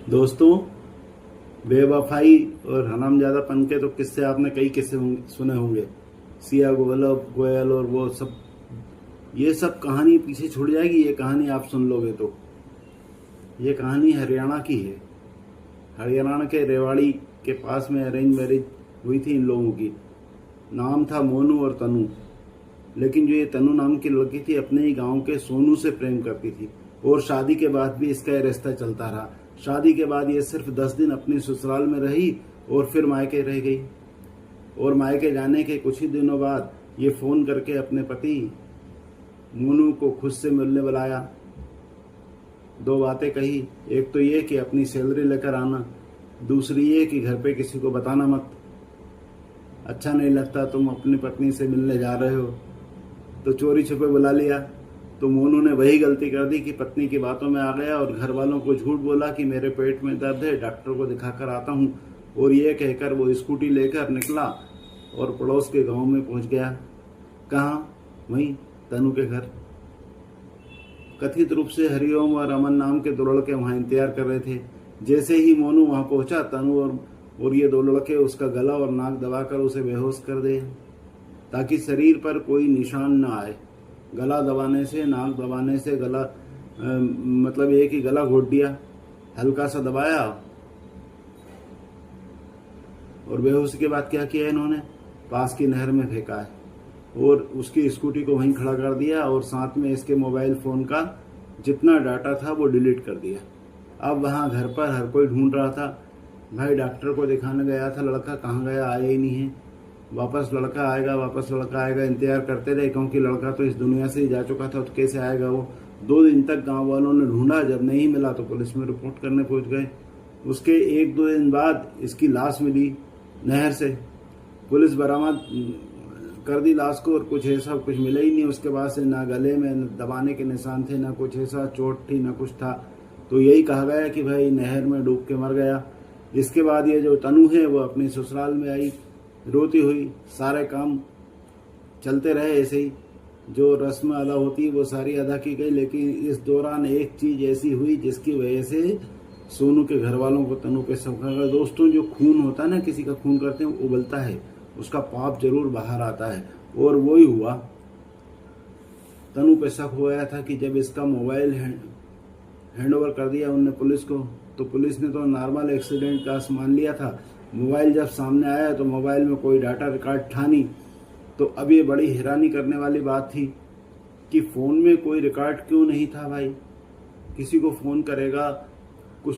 दोस्तों, बेवफाई और हरामजादापन के तो किस्से आपने कई किस्से सुने होंगे। सिया गोयल और वो सब, ये सब कहानी पीछे छूट जाएगी। ये कहानी आप सुन लोगे तो ये कहानी हरियाणा की है। हरियाणा के रेवाड़ी के पास में अरेंज मैरिज हुई थी इन लोगों की। नाम था मोनू और तनु। लेकिन जो ये तनु नाम की लड़की थी, अपने ही गांव के सोनू से प्रेम करती थी और शादी के बाद भी इसका ये रिश्ता चलता रहा। शादी के बाद ये सिर्फ 10 दिन अपनी ससुराल में रही और फिर मायके रह गई। और मायके जाने के कुछ ही दिनों बाद ये फोन करके अपने पति मोनू को खुद से मिलने बुलाया। 2 बातें कही। एक तो ये कि अपनी सैलरी लेकर आना, दूसरी ये कि घर पे किसी को बताना मत। अच्छा नहीं लगता तुम अपनी पत्नी से मिलने जा रहे हो। तो चोरी छुपे बुला लिया। तो मोनू ने वही गलती कर दी कि पत्नी की बातों में आ गया और घर वालों को झूठ बोला कि मेरे पेट में दर्द है, डॉक्टर को दिखाकर आता हूँ। और ये कहकर वो स्कूटी लेकर निकला और पड़ोस के गांव में पहुंच गया। कहाँ? वहीं तनु के घर। कथित रूप से हरिओम और अमन नाम के 2 लड़के वहां इंतजार कर रहे थे। जैसे ही मोनू वहां पहुंचा, तनु और ये 2 लड़के उसका गला और नाक दबाकर उसे बेहोश कर दे, ताकि शरीर पर कोई निशान न आए। गला दबाने से, नाक दबाने से गला मतलब ये कि गला घोट दिया, हल्का सा दबाया और बेहोशी के बाद क्या किया इन्होंने? पास की नहर में फेंका है और उसकी स्कूटी को वहीं खड़ा कर दिया और साथ में इसके मोबाइल फोन का जितना डाटा था वो डिलीट कर दिया। अब वहां घर पर हर कोई ढूंढ रहा था। भाई डॉक्टर को दिखाने गया था लड़का, कहाँ गया? आया ही नहीं है। वापस लड़का आएगा, इंतजार करते रहे, क्योंकि लड़का तो इस दुनिया से ही जा चुका था, तो कैसे आएगा वो। 2 दिन तक गांव वालों ने ढूंढा, जब नहीं मिला तो पुलिस में रिपोर्ट करने पहुंच गए। उसके 1-2 दिन बाद इसकी लाश मिली नहर से। पुलिस बरामद कर दी लाश को और कुछ मिला ही नहीं उसके बाद से। ना गले में दबाने के निशान थे, ना कुछ ऐसा चोट थी, ना कुछ था। तो यही कहा गया कि भाई नहर में डूब के मर गया। इसके बाद ये जो तनु है वो अपनी ससुराल में आई रोती हुई। सारे काम चलते रहे ऐसे ही, जो रस्म अदा होती वो सारी अदा की गई। लेकिन इस दौरान एक चीज ऐसी हुई जिसकी वजह से सोनू के घर वालों को तनु पे शक लगा। दोस्तों, जो खून होता है ना, किसी का खून करते हैं वो उबलता है, उसका पाप जरूर बाहर आता है। और वो ही हुआ। तनु पे शक हो गया था कि जब इसका मोबाइल हैंड ओवर कर दिया उनने पुलिस को, तो पुलिस ने तो नॉर्मल एक्सीडेंट का मान लिया था। मोबाइल जब सामने आया तो मोबाइल में कोई डाटा रिकॉर्ड था नहीं। तो अब ये बड़ी हैरानी करने वाली बात थी कि फोन में कोई रिकॉर्ड क्यों नहीं था। भाई किसी को फोन करेगा